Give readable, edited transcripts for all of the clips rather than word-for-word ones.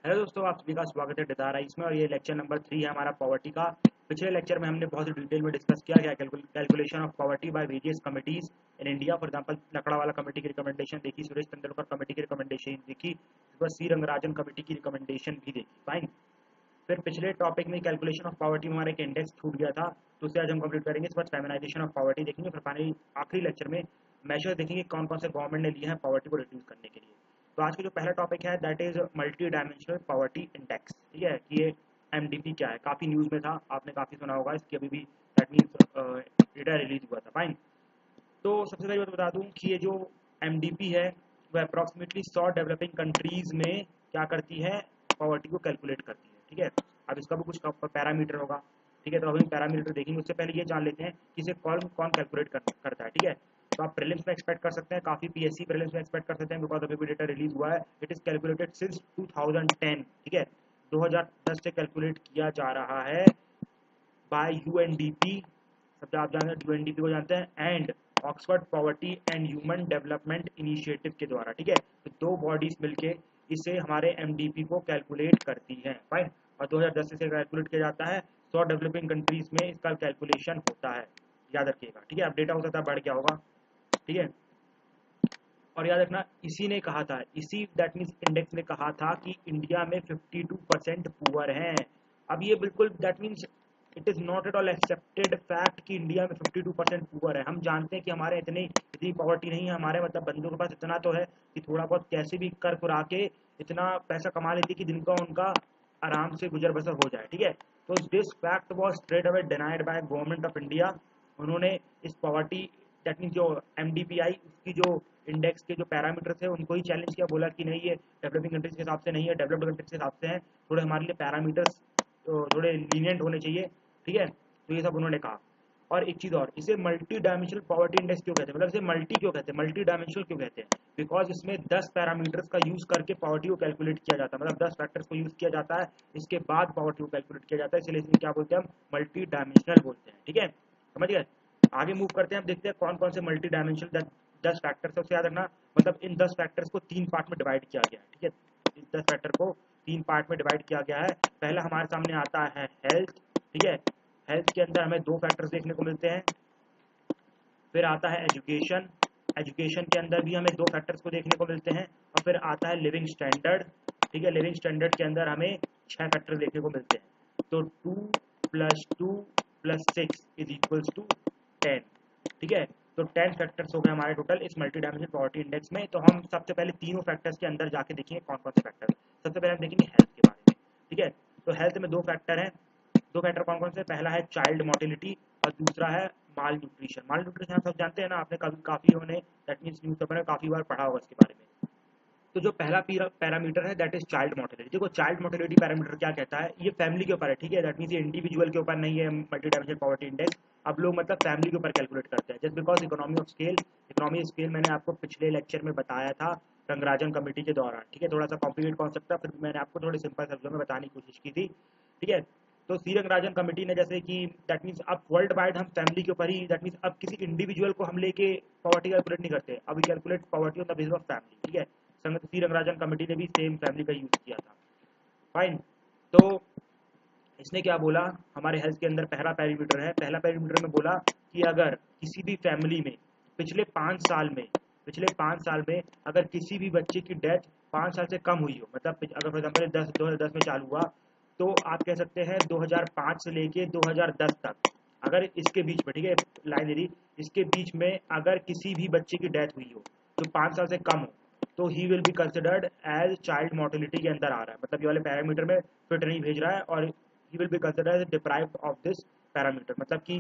Hello दोस्तों, आप सभी का स्वागत है डिजाराइज में। और ये लेक्चर नंबर 3 है हमारा पॉवर्टी का। पिछले लेक्चर में हमने बहुत ही डिटेल में डिस्कस किया गया calculation of poverty by various committees in India. For example, Lakdawala committee की रिकमेंडेशन देखी, सुरेश तेंदुलकर कमेटी की रिकमेंडेशन देखी, इसके बाद सी रंगराजन कमेटी की रिकमेंडेशन भी देखी। फाइन। फिर पिछले टॉपिक में कैलकुलेशन ऑफ पॉवर्टी में हमारा एक इंडेक्स छूट गया था, तो उसे आज हम कंप्लीट करेंगे। इसके बाद फेमिनाइजेशन ऑफ पॉवर्टी देखेंगे। फिर फाइनली आखिरी लेक्चर में मेजर देखेंगे कौन कौन से गवर्नमेंट ने लिए हैं पॉवर्टी को रिड्यूस करने के लिए। तो आज का जो पहला टॉपिक है that is multi dimensional poverty index. ठीक है कि ये एमडीपी क्या है, काफ़ी न्यूज़ में था, आपने काफ़ी सुना होगा इसकी। अभी भी दैट मीन्स डेटा रिलीज हुआ था। फाइन। तो सबसे पहले बात बता दूं कि ये जो एमडीपी है वो अप्रॉक्सीमेटली 100 डेवलपिंग कंट्रीज में क्या करती है, पॉवर्टी को कैलकुलेट करती है। ठीक है, अब इसका भी कुछ पैरामीटर होगा। ठीक है, तो अभी पैरामीटर देखेंगे। उससे पहले ये जान लेते हैं कि इसे कौन कौन कैलकुलेट करता है। ठीक है, तो आप प्रीलिम्स में एक्सपेक्ट कर सकते हैं, काफ़ी पीएससी प्रीलिम्स में एक्सपेक्ट कर सकते हैं, बिकॉज अभी भी डेटा रिलीज हुआ है। It is calculated since 2010। ठीक है, 2010 से कैलकुलेट किया जा रहा है बाय यूएनडीपी। सब आप जानते हैं यूएनडीपी को जानते हैं, and Oxford poverty and human development initiative के द्वारा। ठीक है, तो दो बॉडीज मिलके इसे हमारे एमडीपी को कैलकुलेट करती हैं। फाइन। और 2010 से कैलकुलेट किया जाता है। 100 डेवलपिंग कंट्रीज में इसका कैलकुलेशन होता है, याद रखिएगा। ठीक है, अब डेटा हो सकता है बढ़ गया होगा। ठीक है, और याद रखना इसी ने कहा था, इसी दैट मीन्स इंडेक्स ने कहा था कि इंडिया में 52% पुअर हैं। अब ये बिल्कुल that means it is not at all accepted fact कि इंडिया में 52% पुअर है। हम जानते हैं कि हमारे इतनी पॉवर्टी नहीं है, हमारे मतलब बंदों के पास इतना तो है कि थोड़ा बहुत कैसे भी कर कुरा के इतना पैसा कमा लेते कि जिनका उनका आराम से गुजर बसर हो जाए। ठीक है, तो this fact was straight away denied by government of India. उन्होंने इस पॉवर्टी दैट मीन्स जो एमडीपीआई उसकी जो इंडेक्स के जो पैरामीटर थे उनको ही चैलेंज किया, बोला कि नहीं ये डेवलपिंग कंट्रीज के हिसाब से नहीं है, डेवलप्ड कंट्रीज के हिसाब से है, थोड़े हमारे लिए पैरामीटर्स थोड़े लीनियंट होने चाहिए। ठीक है, तो ये सब उन्होंने कहा। और एक चीज़ और, इसे मल्टी डायमेंशनल पॉवर्टी इंडेक्स क्यों कहते हैं, मतलब इसे मल्टी क्यों कहते हैं, मल्टी डायमेंशनल क्यों कहते हैं? बिकॉज इसमें 10 पैरामीटर्स का यूज करके पॉवर्टी को कैलकुलेट किया जाता है, मतलब 10 फैक्टर्स को यूज किया जाता है, इसके बाद पॉवर्टी को कैलकुलेट किया जाता है, इसलिए इसे क्या बोलते हैं हम, मल्टी डायमेंशनल बोलते हैं। ठीक है, समझ गए। आगे मूव करते हैं, हम देखते हैं कौन कौन से मल्टी डायमेंशनल 10 फैक्टर्स है। उससे याद रखना, मतलब इन 10 फैक्टर्स को 3 पार्ट में डिवाइड किया गया है। ठीक है, इस 10 फैक्टर को 3 पार्ट में डिवाइड किया गया है। पहला हमारे सामने आता है हेल्थ। ठीक है, हेल्थ के अंदर हमें 2 फैक्टर्स देखने को मिलते हैं। फिर आता है एजुकेशन। एजुकेशन के अंदर भी हमें 2 फैक्टर्स को देखने को मिलते हैं। और फिर आता है लिविंग स्टैंडर्ड। ठीक है, लिविंग स्टैंडर्ड के अंदर हमें 6 फैक्टर देखने को मिलते हैं। तो 2 + 2 + 6 = 10। ठीक है, तो 10 फैक्टर्स हो गए हमारे टोटल इस मल्टी डायमेंशनल पॉवर्टी इंडेक्स में। तो हम सबसे पहले तीनों फैक्टर्स के अंदर जाके देखेंगे कौन कौन से फैक्टर। सबसे पहले हम देखेंगे हेल्थ के बारे में। ठीक है, तो हेल्थ में 2 फैक्टर हैं। 2 फैक्टर कौन कौन से, पहला है चाइल्ड मोर्टेलिटी और दूसरा है माल न्यूट्रिशन। माल न्यूट्रिशन आप सब जानते हैं ना, आपने काफ़ी होने दैट मीन्स न्यूज़पेपर में काफ़ी बार पढ़ा होगा इसके बारे में। तो जो पहला पैरामीटर है दैट इज चाइल्ड मोर्टेलिटी। देखो चाइल्ड मोर्टेलिटी पैरामीटर क्या कहता है, ये फैमिली के ऊपर है। ठीक है, दैट मीन्स ये इंडिविजुअल के ऊपर नहीं है मल्टी डायमेंशनल पॉवर्टी इंडेक्स। अब लोग मतलब फैमिली के ऊपर कैलकुलेट करते हैं, just because economy of scale. Economy of scale मैंने आपको पिछले लेक्चर में बताया था रंगराजन कमेटी के दौरान। ठीक है, थोड़ा सा कॉम्प्लिकेट कॉन्सेप्ट था, फिर मैंने आपको थोड़े सिंपल शब्दों में बताने की कोशिश की थी। ठीक है, तो सी रंगराजन कमेटी ने जैसे कि दैट मीन्स अब वर्ल्ड वाइड हम फैमिली के ऊपर ही दैट मीन्स अब किसी इंडिविजुअल को हम लेके पॉवर्टी कैलकुलेट नहीं करते, अब calculate poverty on the basis of family. ठीक है, सी रंगराजन कमेटी ने भी सेम फैमिली का यूज किया था। फाइन। तो इसने क्या बोला, हमारे हेल्थ के अंदर पहला पैरामीटर है। पहला पैरामीटर में बोला कि अगर किसी भी फैमिली में पिछले 5 साल में अगर किसी भी बच्चे की डेथ 5 साल से कम हुई हो, मतलब अगर फॉर एग्जाम्पल 2010 में चालू हुआ, तो आप कह सकते हैं 2005 से लेके 2010 तक, अगर इसके बीच में, ठीक है लाइन यदि इसके बीच में अगर किसी भी बच्चे की डेथ हुई हो जो 5 साल से कम हो, तो he will be considered as child mortality के अंदर आ रहा है, मतलब ये वाले पैरामीटर में फिट नहीं भेज रहा है, और he will be considered as deprived of this parameter. मतलब कि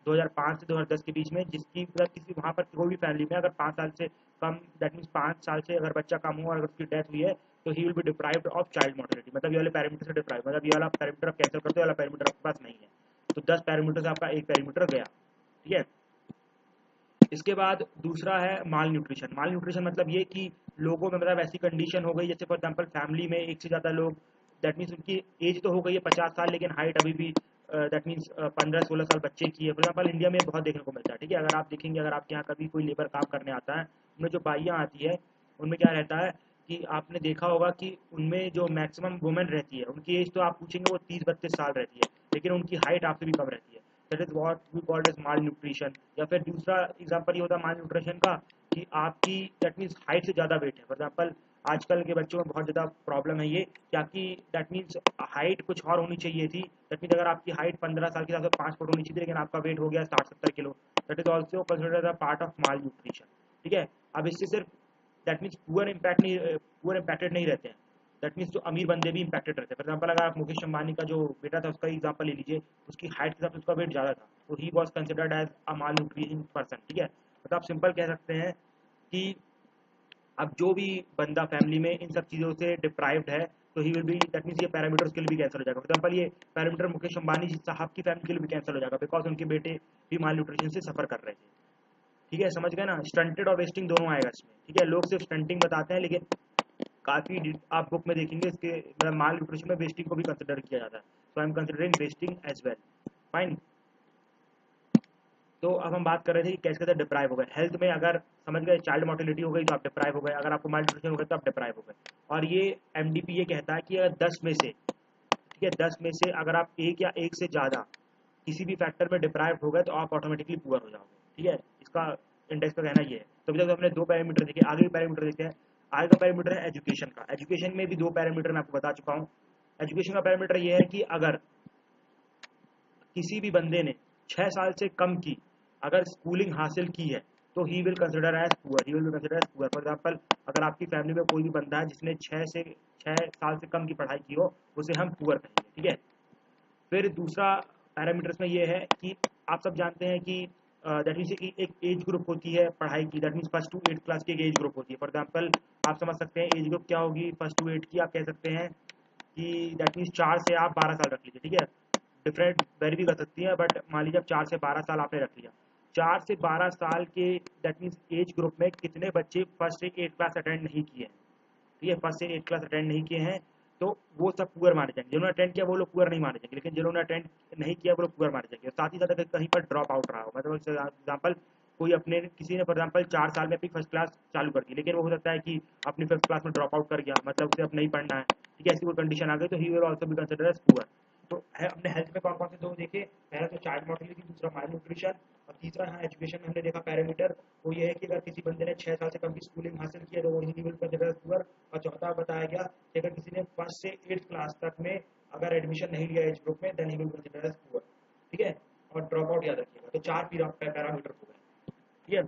2005 से 2010 के बीच में जिसकी मतलब किसी वहाँ पर कोई भी फैमिली में अगर 5 साल से कम दैट मीन्स 5 साल से अगर बच्चा कम हो और अगर उसकी डेथ हुई है, तो he will B deprived of child mortality. मतलब ये वाले पैरामीटर से डिप्राइव, मतलब ये वाला पैरामीटर आप कैंसिल करते हो, वाला पैरामीटर आपके पास नहीं है। तो 10 पैरामीटर से आपका एक पैरामीटर गया। ठीक है, इसके बाद दूसरा है माल न्यूट्रिशन। माल न्यूट्रिशन मतलब ये कि लोगों में मतलब ऐसी कंडीशन हो गई, जैसे फॉर एग्जांपल फैमिली में एक से ज़्यादा लोग, दैट मीन्स उनकी एज तो हो गई है 50 साल, लेकिन हाइट अभी भी दैट मीन्स 15-16 साल बच्चे की है। फॉर एग्जांपल इंडिया में बहुत देखने को मिलता है। ठीक है, अगर आप देखेंगे, अगर आपके यहाँ कभी कोई लेबर काम करने आता है, उनमें जो बाइयाँ आती है उनमें क्या रहता है कि आपने देखा होगा कि उनमें जो मैक्सिमम वुमेन रहती है उनकी एज तो आप पूछेंगे वो 30-32 साल रहती है, लेकिन उनकी हाइट आपसे भी कम रहती है। That is what we called as malnutrition. या फिर दूसरा एग्जांपल ये होता है माल न्यूट्रिशन का कि आपकी दैट मीन्स हाइट से ज़्यादा वेट है। फॉर एग्जाम्पल आजकल के बच्चों में बहुत ज़्यादा प्रॉब्लम है ये, क्या कि दैट मीन्स हाइट कुछ और होनी चाहिए थी। दैट मीन्स अगर आपकी हाइट 15 साल के हिसाब से 5 फुट होनी चाहिए थी, लेकिन आपका वेट हो गया 60-70 kilo, that is also considered a part of mall nutrition. ठीक है, अब इससे सिर्फ दैट मीन्स पुअर इम्पैक्टेड नहीं रहते हैं, दैट मीन्स जो अमीर बंदे भी इम्पैक्टेड रहते हैं। फॉर एग्जाम्पल अगर आप मुकेश अंबानी का जो बेटा था उसका एग्जाम्पल ले लीजिए, उसकी हाइट के हिसाब से उसका वेट ज़्यादा था, तो he was considered as a malnutrition person. ठीक है, मतलब आप सिंपल कह सकते हैं कि अब जो भी बंदा फैमिली में इन सब चीज़ों से डिप्राइव्ड है, तो he will B that means ये पैरामीटर उसके लिए भी कैंसिल हो जाएगा। फॉर एग्जाम्पल ये पैरामीटर मुकेश अंबानी साहब की फैमिली के लिए भी कैंसिल हो जाएगा, बिकॉज उनके बेटे भी माल न्यूट्रिशन से सफर कर रहे थे। ठीक है, समझ गए ना, स्टंटेड और वेस्टिंग दोनों आएगा इसमें। ठीक है, लोग सिर्फ स्टंटिंग बताते हैं, लेकिन काफ़ी आप बुक में देखेंगे इसके मतलब माल न्यूट्रिशन में वेस्टिंग को भी कंसिडर किया जाता है। So I am considering wasting as well. Fine. तो अब हम बात कर रहे थे कि कैसे कैसे डिप्राइव हो गए हेल्थ में। अगर समझ गए चाइल्ड मोर्टेलिटी हो गई तो आप डिप्राइव हो गए, अगर आपको माल न्यूट्रिशन हो गया तो आप डिप्राइव हो गए। और ये एमडीपी ये कहता है कि अगर 10 में से, ठीक है, 10 में से अगर आप एक या एक से ज़्यादा किसी भी फैक्टर में डिप्राइव हो गए तो आप ऑटोमेटिकली पुअर हो जाओगे। ठीक है, इसका इंडेक्स का कहना ये है। तो अभी तक हमने दो पैरामीटर देखे, आगे भी पैरामीटर देखते हैं। आगे का पैरामीटर है एजुकेशन का। एजुकेशन में भी दो पैरामीटर मैं आपको बता चुका हूँ। एजुकेशन का पैरामीटर ये है कि अगर किसी भी बंदे ने 6 साल से कम की अगर स्कूलिंग हासिल की है तो he will consider as poor, he will be consider as poor. For example अगर आपकी फैमिली में कोई भी बंदा है जिसने 6 साल से कम की पढ़ाई की हो, उसे हम पुअर कहेंगे। ठीक है, फिर दूसरा पैरामीटर्स में ये है कि आप सब जानते हैं कि दैट मीन्स एक एज ग्रुप होती है पढ़ाई की, that means first to 8 class की एक एज ग्रुप होती है। फॉर एग्जाम्पल आप समझ सकते हैं एज ग्रुप क्या होगी फर्स्ट टू 8 की, आप कह सकते हैं कि दैट मीन्स 4 से आप 12 साल रख लीजिए। ठीक है, डिफरेंट वेरी भी कर सकती है, बट मान लीजिए अब 4 से 12 साल आपने रख लिया। 4 से 12 साल के दैट मीन्स एज ग्रुप में कितने बच्चे फर्स्ट से 8 क्लास अटेंड नहीं किए हैं। ठीक है, फर्स्ट से 8 क्लास अटेंड नहीं किए हैं तो वो सब पुअर माने जाएंगे। जिन्होंने अटेंड किया वो लोग पुअर नहीं माने जाएंगे, लेकिन जिन्होंने अटेंड नहीं किया वो लोग पुअर माने जाएंगे। साथ ही साथ अगर कहीं पर ड्रॉप आउट रहा हो, मतलब एग्जाम्पल कोई अपने किसी ने फॉर एग्जाम्पल 4 साल में अपनी फर्स्ट क्लास चालू कर दी, लेकिन वो हो सकता है कि अपनी फिफ्थ क्लास में ड्रॉप आउट कर गया, मतलब उसे अब नहीं पढ़ना है। ठीक है, ऐसी कोई कंडीशन आ गई तो he will also be considered as poor. तो है अपने हेल्थ में कौन कौन से दो देखे, पहला तो चाइल्ड मोर्टेलिटी, दूसरा माल न्यूट्रिशन, और तीसरा यहाँ एजुकेशन में हमने देखा पैरामीटर वो ये है कि अगर किसी बंदे ने 6 साल से कम की स्कूलिंग हासिल की है तो वो he will consider as poor. और चौथा बताया गया कि अगर किसी ने फर्स्ट से 8th क्लास तक में अगर एडमिशन नहीं लिया एज ग्रुप में then he will consider as poor. ठीक है, और ड्रॉप आउट याद रखिएगा। तो 4 पैरामीटर हो गए। ठीक है,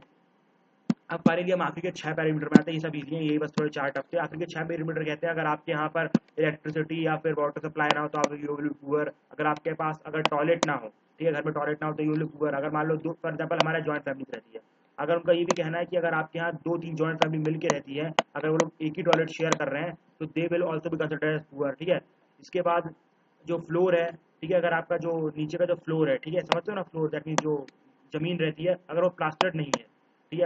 अब पारेंगे हम आखिर के 6 पैरामीटर में आते हैं। ये सब इजी हैं, यही बस थोड़े 4 टफ थे। आखिर के 6 पैरामीटर कहते हैं अगर आपके यहाँ पर इलेक्ट्रिसिटी या फिर वाटर सप्लाई ना हो तो आप यू विल बी पुअर। अगर आपके पास अगर टॉयलेट ना हो, ठीक है, घर में टॉयलेट ना हो तो यू विल बी पुअर। अगर मान लो दो फॉर एग्जाम्पल हमारा जॉइंट फैमिली रहती है, अगर उनका ये भी कहना है कि अगर आपके यहाँ 2-3 जॉइंट फैमिली मिल के रहती है, अगर वो लोग एक ही टॉयलेट शेयर कर रहे हैं तो they will also be considered as poor. ठीक है, इसके बाद जो फ्लोर है, ठीक है, अगर आपका जो नीचे का जो फ्लोर है, ठीक है, समझते हो ना, फ्लोर दैट मीन जो जमीन रहती है अगर वो प्लास्टर्ड नहीं है, ठीक है,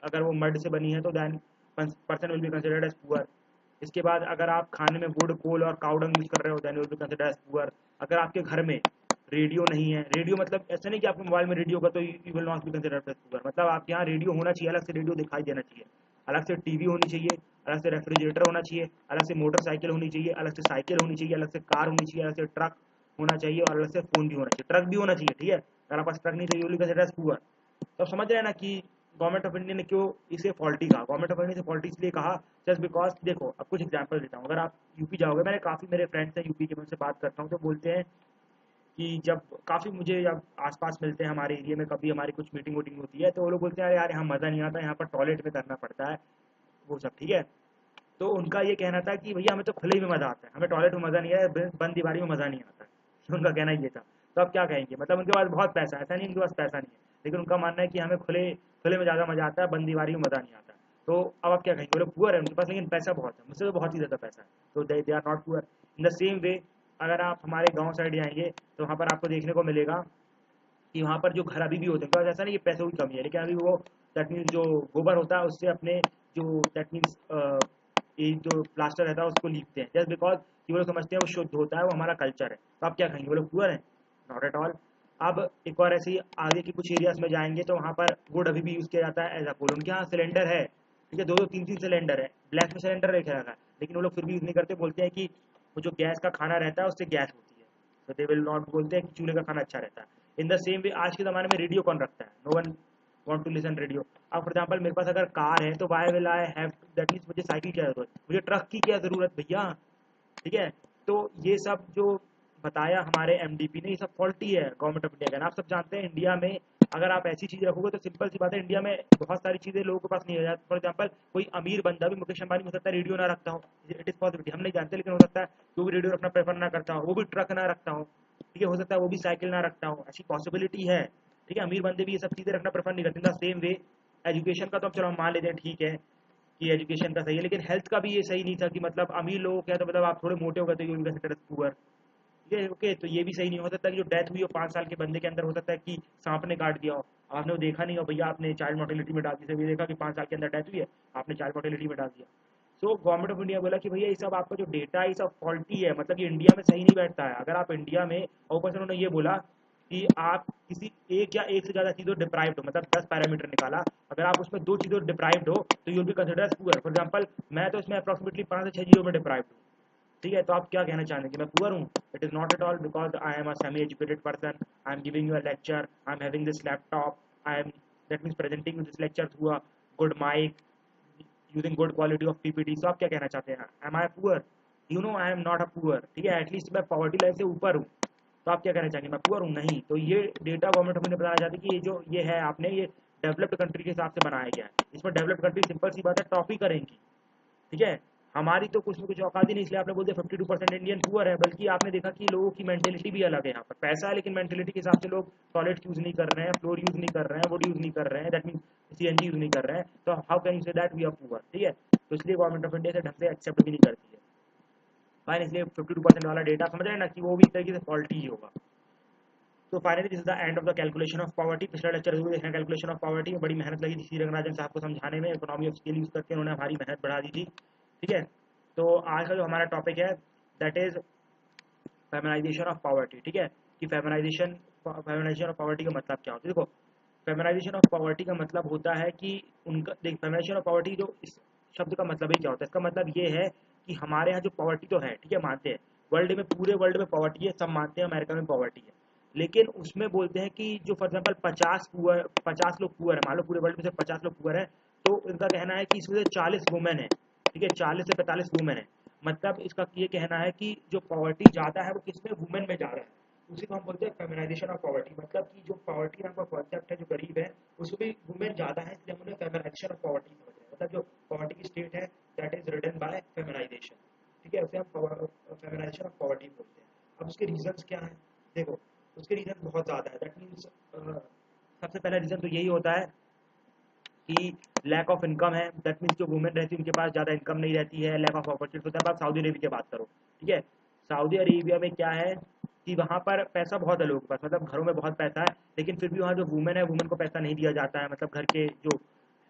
अगर वो मड से बनी है तो then person will be considered as poor. इसके बाद अगर आप खाने में वुड कोल और काउडंग यूज कर रहे हो then will be considered as poor. अगर आपके घर में रेडियो नहीं है, रेडियो मतलब ऐसा नहीं कि आपके मोबाइल में रेडियो होगा तो you will not be considered as poor, मतलब आपके यहाँ रेडियो होना चाहिए, अलग से रेडियो दिखाई देना चाहिए, अलग से टीवी होनी चाहिए, अलग से रेफ्रिजरेटर होना चाहिए, अलग से मोटरसाइकिल होनी चाहिए, अलग से साइकिल होनी चाहिए, अलग से कार होनी चाहिए, अलग से ट्रक होना चाहिए और अलग से फोन भी होना चाहिए, ट्रक भी होना चाहिए। ठीक है, अगर आपके पास ट्रक नहीं तो you will be considered as poor. तो समझ रहे हैं ना कि गवर्नमेंट ऑफ इंडिया ने क्यों इसे फॉल्टी कहा। गवर्नमेंट ऑफ इंडिया से फॉल्टी इसलिए कहा जस्ट बिकॉज देखो अब कुछ एग्जांपल देता हूँ। अगर आप यूपी जाओगे, मैंने काफ़ी मेरे फ्रेंड्स हैं यूपी के, मैं उनसे बात करता हूँ तो बोलते हैं कि जब काफ़ी मुझे जब आसपास मिलते हैं हमारे एरिया में, कभी हमारी कुछ मीटिंग वोटिंग होती है तो वो लोग बोलते हैं अरे यार यहाँ मज़ा नहीं आता, यहाँ पर टॉयलेट में करना पड़ता है वो सब। ठीक है, तो उनका ये कहना था कि भैया हमें तो खुले में मज़ा आता है, हमें टॉयलेट में मज़ा नहीं है, बंद दीवारी में मज़ा नहीं आता है। उनका कहना ये था। तो अब क्या कहेंगे, मतलब उनके पास बहुत पैसा है, ऐसा नहीं उनके पास पैसा नहीं है, लेकिन उनका मानना है कि हमें खुले खुले में ज़्यादा मज़ा आता है, बंद दीवारी में मज़ा नहीं आता। तो अब आप क्या कहेंगे, बोले पुअर है उनके पास लेकिन पैसा बहुत है, मुझसे तो बहुत ही ज़्यादा पैसा है, तो they are not poor. In the same way अगर आप हमारे गाँव साइड जाएंगे तो वहाँ पर आपको देखने को मिलेगा कि वहाँ पर जो घर अभी भी होते हैं, तो ऐसा नहीं कि पैसों की कमी है, लेकिन अभी वो दैट मीन्स जो गोबर होता है उससे अपने जो दैट मीन्स ये जो प्लास्टर रहता है उसको लीपते हैं, जस्ट बिकॉज कि वो लोग समझते हैं वो शुद्ध होता है, वो हमारा कल्चर है। तो आप क्या कहेंगे, वो लोग पुअर है? Not at all. अब एक और ऐसे ही आगे के कुछ एरियाज में जाएंगे तो वहाँ पर वुड अभी भी यूज़ किया जाता है एज अ कोल, उनके यहाँ सिलेंडर है ठीक है, 2-2 3-3 सिलेंडर है, ब्लैक में सिलेंडर रखा है, लेकिन वो लोग फिर भी यूज़ नहीं करते, बोलते हैं कि वो जो गैस का खाना रहता है उससे गैस होती है, तो दे विल नॉट, बोलते हैं कि चूल्हे का खाना अच्छा रहता है। इन द सेम वे आज के ज़माने में रेडियो कौन रखता है? No one want to listen radio. अब फॉर एग्जांपल मेरे पास अगर कार है तो why will I have, that means मुझे साइकिल की ज़रूरत, मुझे ट्रक की क्या ज़रूरत भैया, ठीक है। तो ये सब जो बताया हमारे एमडीपी ने, ये सब फॉल्टी है गवर्नमेंट ऑफ इंडिया का। आप सब जानते हैं इंडिया में अगर आप ऐसी चीज़ रखोगे तो सिंपल सी बात है, इंडिया में बहुत सारी चीज़ें लोगों के पास नहीं हो जाती। फॉर एग्जांपल कोई अमीर बंदा भी, मुकेश अंबानी हो सकता है रेडियो ना रखता हो, इट इज़ पॉसिबिलिटी, हम नहीं जानते, लेकिन हो सकता है जो भी रेडियो रखना प्रेफर ना करता हो, वो भी ट्रक ना रखता हो, ठीक है, हो सकता है वो भी साइकिल ना रखता हो, ऐसी पॉसिबिलिटी है, ठीक है। अमीर बंदे भी ये सब चीज़ें रखना प्रेफर नहीं करते। द सेम वे एजुकेशन का तो अब चलो हम मान लेते हैं, ठीक है कि एजुकेशन का सही है, लेकिन हेल्थ का भी ये सही नहीं था कि मतलब अमीर लोगों क्या, तो मतलब आप थोड़े मोटे हो गए तो you will be considered poor, ठीक है, ओके। तो ये भी सही नहीं हो सकता कि जो डेथ हुई हो 5 साल के बंदे के अंदर, हो सकता है कि सांप ने काट दिया हो, आपने वो देखा नहीं हो भैया, आपने चाइल्ड मोर्टेलिटी में डाल दी, ये देखा कि 5 साल के अंदर डेथ हुई है, आपने चाइल्ड मोर्टेलिटी में डाल दिया। सो गवर्नमेंट ऑफ इंडिया बोला कि भैया ये सब आपका जो डेटा है ये सब फॉल्टी है, मतलब ये इंडिया में सही नहीं बैठता है। अगर आप इंडिया में, और ऊपर से उन्होंने ये बोला कि आप किसी एक या एक से ज़्यादा चीज़ों डिप्राइव्ड हो, मतलब 10 पैरामीटर निकाला, अगर आप उसमें 2 चीज़ों डिप्राइव्ड हो तो you will be considered poor. For example मैं तो इसमें अप्रॉक्सीमेटली 5 से 6 चीज़ों में डिप्राइव्ड हूँ, ठीक है। तो आप क्या कहना चाहेंगे कि मैं पुअर हूँ? It is not at all, because I am a semi educated person, I am giving you a lecture, I am having this laptop, I am, that means presenting this lecture through a good mic, using good quality of PPT. So आप क्या कहना चाहते हैं? Am I poor? You know I am not a poor, ठीक है, at least मैं poverty line से ऊपर हूँ। तो आप क्या कहना चाहेंगे? मैं पुअर हूँ? नहीं। तो ये डेटा गवर्नमेंट हमें बताना चाहती है कि ये जो ये है आपने, ये डेवलप्ड कंट्री के हिसाब से बनाया गया है। इसमें डेवलप्ड कंट्री सिंपल सी बात है टॉपी करेंगी, ठीक है। हमारी तो कुछ में कुछ औकात ही नहीं, इसलिए आपने बोल दिया 52% इंडियन पुअर है। बल्कि आपने देखा कि लोगों की मेंटेलिटी भी अलग है, यहाँ पर पैसा है लेकिन मेंटेलिटी के हिसाब से लोग टॉयलेट यूज़ नहीं कर रहे हैं, फ्लोर यूज़ नहीं कर रहे हैं, वुड यूज़ नहीं कर रहे हैं, दैट मीन सीएनजी यूज़ नहीं कर रहे हैं। तो how can you say that we are poor, ठीक है। तो इसलिए गवर्नमेंट ऑफ इंडिया से ढंग से एक्सेप्ट भी नहीं करती है, फाइन। इसलिए 52% वाला डेटा समझ रहे हैं ना कि वो भी एक तरीके से फॉल्टी ही होगा। तो finally this is the end of the calculation of poverty. पिछला लेक्चर जरूर देखना, कैलकुलेशन ऑफ पॉवर्टी में बड़ी मेहनत लगी थी सी रंगराजन साहब को समझाने में, इकोनॉमी ऑफ स्केल यूज करके उन्होंने हमारी मेहनत बढ़ा दी थी, ठीक है। तो आज का जो हमारा टॉपिक है that is feminisation of poverty, ठीक है। कि फेमिनाइजेशन ऑफ पॉवर्टी का मतलब क्या होता है? देखो, फेमिनाइजेशन ऑफ पॉवर्टी का मतलब होता है कि उनका, देख, फेमिनाइजेशन ऑफ पॉवर्टी जो इस शब्द का मतलब ही क्या होता है? इसका मतलब ये है कि हमारे यहाँ जो पॉवर्टी तो है, ठीक है, मानते हैं वर्ल्ड में, पूरे वर्ल्ड में पॉवर्टी है, सब मानते हैं अमेरिका में पॉवर्टी है, लेकिन उसमें बोलते हैं कि जो फॉर एग्जाम्पल 50 लोग पुअर है, मान लो पूरे वर्ल्ड में से 50 लोग पुअर है, तो इनका कहना है कि इसमें से 40 वुमेन है, ठीक है, 40 से 45 वुमेन है। मतलब इसका ये कहना है कि जो पॉवर्टी ज़्यादा है वो किसमें? वुमेन में ज़्यादा है। उसी को हम बोलते हैं फेमिनाइजेशन ऑफ पॉवर्टी, मतलब कि जो पॉवर्टी नाम का कॉन्सेप्ट है, जो गरीब है उसको भी वुमेन ज़्यादा है, इसलिए हम उन्हें फेमिनाइजेशन ऑफ पॉवर्टी समझ रहे हैं। मतलब जो पॉवर्टी की स्टेट है that is written by feminisation, ठीक है, उसे हम फेमिनाइजेशन ऑफ पॉवर्टी बोलते हैं। अब उसके रीजंस क्या हैं? देखो, उसके रीजन बहुत ज़्यादा है। दैट मीन्स सबसे पहला रीज़न तो यही होता है कि लैक ऑफ इनकम है। दैट मीन्स जो वुमेन रहती है उनके पास ज़्यादा इनकम नहीं रहती है, लैक ऑफ अपॉर्चुनिटी होता है। आप सऊदी अरेबिया की बात करो, ठीक है, सऊदी अरेबिया में क्या है कि वहाँ पर पैसा बहुत है लोगों के पास, मतलब घरों में बहुत पैसा है, लेकिन फिर भी वहाँ जो वुमेन है, वुमेन को पैसा नहीं दिया जाता है। मतलब घर के जो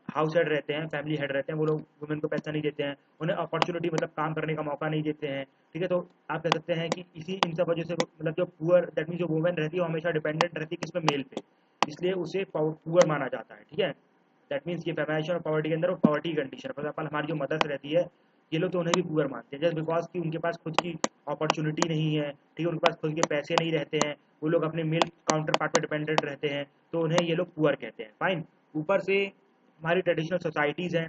हाउस हेड रहते हैं, फैमिली हेड रहते हैं, वो लोग वुमेन को पैसा नहीं देते हैं, उन्हें अपॉर्चुनिटी, मतलब काम करने का मौका नहीं देते हैं, ठीक है। तो आप कह सकते हैं कि इसी इन सब वजह से मतलब जो पुअर, दैट मीन जो वुमेन रहती है वो हमेशा डिपेंडेंट रहती है किसमें? मेल पे, इसलिए उसे पुअर माना जाता है, ठीक है। दैट मीन्स ये फेमिनाइजेशन और पॉवर्टी के अंदर वो पॉवर्टी कंडीशन, फॉर एग्जाम्पल हमारी जो मदर्स रहती है, ये लोग तो उन्हें भी पुअर मानते हैं, जस्ट बिकॉज कि उनके पास खुद की अपॉर्चुनिटी नहीं है, ठीक है, उनके पास खुद के पैसे नहीं रहते हैं, वो लोग अपने मिल्क काउंटर पार्ट पर डिपेंडेंट रहते हैं, तो उन्हें ये लोग पुअर कहते हैं, फाइन। ऊपर से हमारी ट्रेडिशनल सोसाइटीज़ हैं,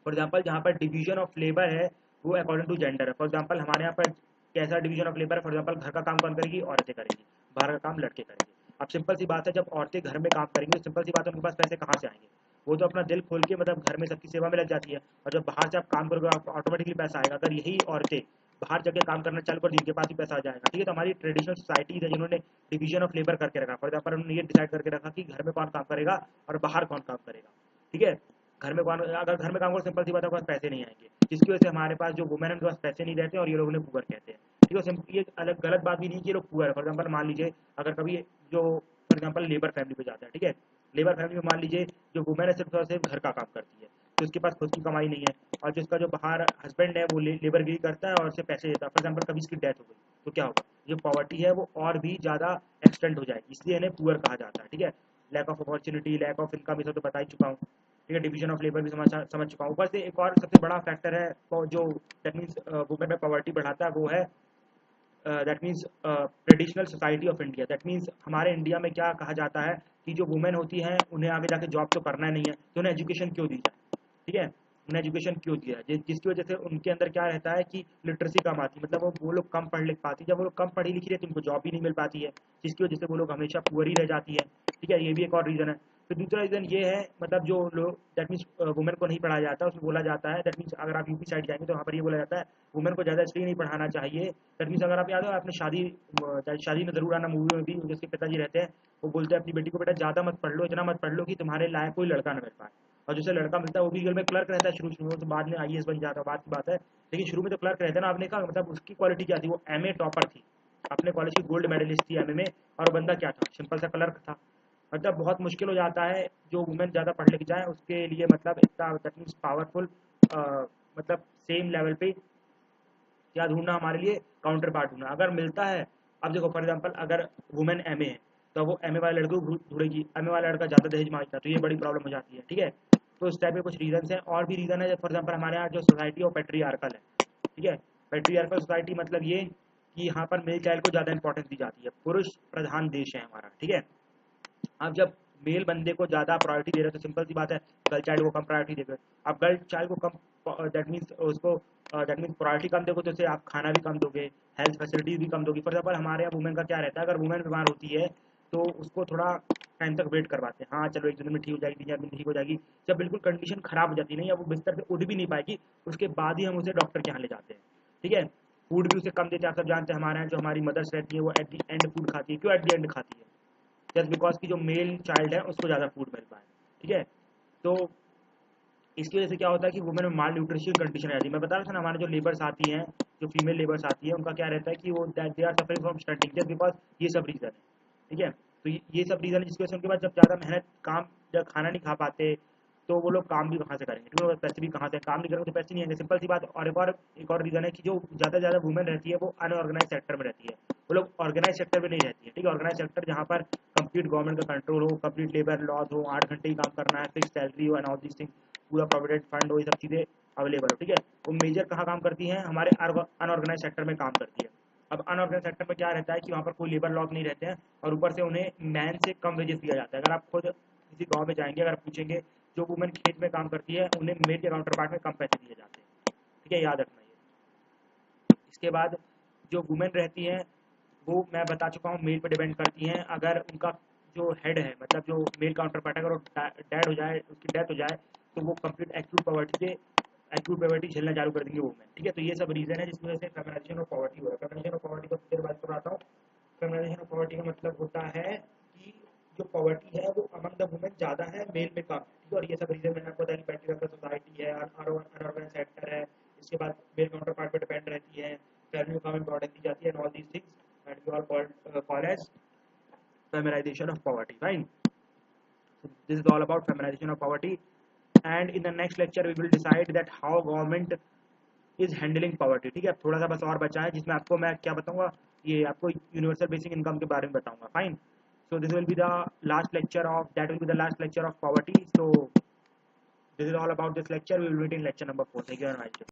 फॉर एग्जांपल जहाँ पर डिवीजन ऑफ लेबर है वो अकॉर्डिंग टू जेंडर है। फॉर एग्जांपल हमारे यहाँ पर कैसा डिवीजन ऑफ लेबर है? फॉर एग्जांपल घर का काम कौन करेगी? औरतें करेंगी, बाहर का काम लड़के करेंगे। अब सिंपल सी बात है, जब औरतें घर में काम करेंगी तो सिंपल सी बात है उनके पास पैसे कहाँ से आएंगे? वो तो अपना दिल खोल के मतलब घर में सबकी सेवा में लग जाती है, और जब बाहर से आप काम करोगे आपको ऑटोमेटिकली पैसा आएगा। अगर यही औरतें बाहर जाके काम करना चालू कर दी, इनके पास ही पैसा आ जाएगा, ठीक है। तो हमारी ट्रेडिशनल सोसाइटीज है जिन्होंने डिवीजन ऑफ लेबर करके रखा, फॉर एग्जाम्पल उन्होंने ये डिसाइड करके रखा कि घर में कौन काम करेगा और बाहर कौन काम करेगा, ठीक है। घर में कौन, अगर घर में काम करो, सिंपल सी बात है आपके पास पैसे नहीं आएंगे, जिसकी वजह से हमारे पास जो वुमेन है उनके पास पैसे नहीं रहते और ये लोग उन्हें पुअर कहते हैं, ठीक है। ये अलग गलत बात भी नहीं कि ये लोग पुअर है। फॉर एग्जाम्पल मान लीजिए अगर कभी जो फॉर एग्जाम्पल लेबर फैमिली पे जाता है, ठीक है, लेबर फैमिली में मान लीजिए जो वुमेन है सिर्फ और सिर्फ घर का काम करती है, तो उसके पास खुद की कमाई नहीं है, और जिसका जो बाहर हस्बैंड है वो लेबर गिरी करता है और उसे पैसे देता है, फॉर एग्जाम्पल कभी इसकी डेथ हो गई, तो क्या होगा? जो पॉवर्टी है वो और भी ज़्यादा एक्सटेंड हो जाएगी, इसलिए इन्हें पुअर कहा जाता है, ठीक है। Lack of opportunity, lack of income, ये सब तो बता ही चुका हूँ, ठीक है, डिवीजन ऑफ लेबर भी समझ चुका हूँ। ऊपर से एक और सबसे बड़ा फैक्टर है जो दैट मीन्स वुमेन में पॉवर्टी बढ़ाता है, वो है that means traditional society of India. That means हमारे इंडिया में क्या कहा जाता है कि जो वुमेन होती हैं उन्हें आगे जाके जॉब तो करना नहीं है, तो उन्हें एजुकेशन क्यों दी जाए, ठीक है, उन्हें एजुकेशन क्यों दिया है, जिसकी वजह से उनके अंदर क्या रहता है कि लिटरेसी कम आती है, मतलब वो लोग कम पढ़ लिख पाती है। जब वो लोग कम पढ़ी लिखी रहती है, उनको जॉब भी नहीं मिल पाती है, जिसकी वजह से वो लोग हमेशा पुअर ही रह जाती है, ठीक है, ये भी एक और रीज़न है। फिर दूसरा रीज़न ये है, मतलब जो लोग दैट मीन्स वुमेन को नहीं पढ़ाया जाता, उसमें बोला जाता है, दैट मीन्स अगर आप यूपी साइड जाएंगे तो वहाँ पर ये बोला जाता है वुमेन को ज़्यादा इसलिए नहीं पढ़ाना चाहिए। दैट मीन्स अगर आप याद हो, आपने शादी में ज़रूर आना मूवी में भी जिसके पिताजी रहते हैं, वो बोलते हैं अपनी बेटी को, बेटा ज़्यादा मत पढ़ लो, इतना मत पढ़ लो कि तुम्हारे लायक कोई लड़का न मिल पाए। और जैसे लड़का मिलता है वो भी घर में क्लर्क रहता है शुरू में, तो बाद में आईएएस बन जाता है, बात की बात है, लेकिन शुरू में तो क्लर्क रहता है ना। आपने कहा मतलब उसकी क्वालिटी क्या थी, वो एमए टॉपर थी, अपने कॉलेज की गोल्ड मेडलिस्ट थी एमए में, और वो बंदा क्या था, सिंपल सा क्लर्क था। मतलब बहुत मुश्किल हो जाता है जो वुमेन ज़्यादा पढ़ लिख जाए उसके लिए, मतलब इतना दैट मीन्स पावरफुल मतलब सेम लेवल पे क्या ढूंढना हमारे लिए, काउंटर पार्ट ढूंढना अगर मिलता है। अब देखो फॉर एग्जांपल अगर वुमेन एमए है तो वो एमए वाले लड़के को ढूंढेगी, एमए वाला लड़का ज़्यादा दहेज मांगता है, तो ये बड़ी प्रॉब्लम हो जाती है, ठीक है। तो इस टाइप के कुछ रीजन है, और भी रीज़न है। फॉर एग्जाम्पल हमारे यहाँ जो सोसाइटी ऑफ पेट्रियार्कल है, ठीक है, पेट्रियार्कल सोसाइटी मतलब ये कि यहाँ पर मेल चाइल्ड को ज़्यादा इंपॉर्टेंस दी जाती है, पुरुष प्रधान देश है हमारा, ठीक है। अब जब मेल बंदे को ज़्यादा प्रायोरिटी दे रहे हैं तो सिंपल सी बात है गर्ल चाइल्ड को कम प्रायोरिटी देते हैं। अब गर्ल चाइल्ड को कम दैट मीन्स उसको दैट मीन्स प्रायोरिटी कम दोगे तो उसे आप खाना भी कम दोगे, हेल्थ फैसिलिटीज भी कम दोगे। फॉर एग्जाम्पल हमारे यहाँ वुमेन का क्या रहता है, अगर वुमेन बीमार होती है तो उसको थोड़ा टाइम तक वेट करवाते हैं, हाँ चलो एक दिन में ठीक हो जाएगी, 3 4 दिन ठीक हो जाएगी। जब बिल्कुल कंडीशन खराब हो जाती है, नहीं या वो बिस्तर से उठ भी नहीं पाएगी, उसके बाद ही हम उसे डॉक्टर के यहाँ ले जाते हैं, ठीक है। फूड भी उसे कम देते हैं, आप सब जानते हैं हमारे यहाँ जो हमारी मदर्स रहती है वो एट दी एंड फूड खाती है। क्यों एट दी एंड खाती है? जस्ट बिकॉज की जो मेल चाइल्ड है उसको ज़्यादा फूड मिल पाए, ठीक है। तो इसकी वजह से क्या होता है कि वुमेन में माल न्यूट्रिशन कंडीशन आ जाती है। मैं बता रहा था ना, हमारे जो लेबर्स आती हैं, जो फीमेल लेबर्स आती है, उनका क्या रहता है कि वो they are suffering from stunting just because ये सब रीज़न है, ठीक है। तो ये सब रीज़न है जिसकी वजह से उनके बाद जब ज़्यादा मेहनत काम जब खाना नहीं खा पाते तो वो लोग काम भी कहाँ से करेंगे, ठीक है, पैसे भी कहाँ से, काम नहीं करेंगे तो पैसे नहीं आएंगे, सिंपल सी बात। और एक और रीज़न है कि जो ज़्यादा से ज़्यादा वुमेन रहती है वो अनऑर्गेनाइज सेक्टर में रहती है, वो लोग ऑर्गेनाइज सेक्टर में नहीं रहती है, ठीक है। ऑर्गेनाइज सेक्टर जहाँ पर कंप्लीट गवर्नमेंट का कंट्रोल हो, कंप्लीट लेबर लॉज हो, 8 घंटे ही काम करना है, फिक्स सैलरी हो एंड ऑल दिस थिंग्स, पूरा प्रोविडेंट फंड हो, ये सब चीज़ें अवेलेबल हो, ठीक है। वो मेजर कहाँ काम करती हैं, हमारे अनऑर्गेनाइज सेक्टर में काम करती है। अब अनऑर्गेनाइज सेक्टर में क्या रहता है कि वहाँ पर कोई लेबर लॉज नहीं रहते हैं, और ऊपर से उन्हें मैन से कम वेजेस दिया जाता है। अगर आप खुद किसी गाँव में जाएंगे, अगर पूछेंगे जो वुमेन खेत में काम करती है उन्हें मेल के काउंटर पार्ट में कम पैसे दिए जाते हैं, ठीक है, याद रखना ये। इसके बाद जो वुमेन रहती हैं वो मैं बता चुका हूँ मेल पे डिपेंड करती हैं। अगर उनका जो हेड है, मतलब जो मेल काउंटर पार्ट है, अगर वो डेड हो जाए, उसकी डेथ हो जाए, तो वो कंप्लीट एक्यूट पॉवर्टी झेलना चालू कर देंगे वुमेन, ठीक है। तो ये सब रीज़न है जिसकी वजह से फेमिनाइजेशन ऑफ पॉवर्टी हो रहा है। फेमिनाइजेशन ऑफ पॉवर्टी को फिर बात कराता हूँ। फेमिनाइजेशन ऑफ पॉवर्टी का मतलब होता है कि जो पॉवर्टी है वो अमंग द वुमेन ज़्यादा है, मेल में कम है, ठीक है। और ये सब रीज़न मैंने आपको बताया कि पेट्रियार्कल सोसाइटी है, अनऑर्गेनाइज सेक्टर है, इसके बाद मेल काउंटर पार्ट पे डिपेंड रहती है, फैमिली को कम इम्पोर्टेंस दी जाती है, and all these things that you are called as feminization of poverty, fine. So this is all about feminization of poverty, and in the next lecture we will decide that how government is handling poverty, ठीक है। थोड़ा सा बस और बचा है जिसमें आपको मैं क्या बताऊंगा, ये आपको यूनिवर्सल बेसिक इनकम के बारे में बताऊंगा, fine. So this will be the last lecture of that will be the last lecture of poverty. So this is all about this lecture. We will meet in lecture number 4. Thank you very much.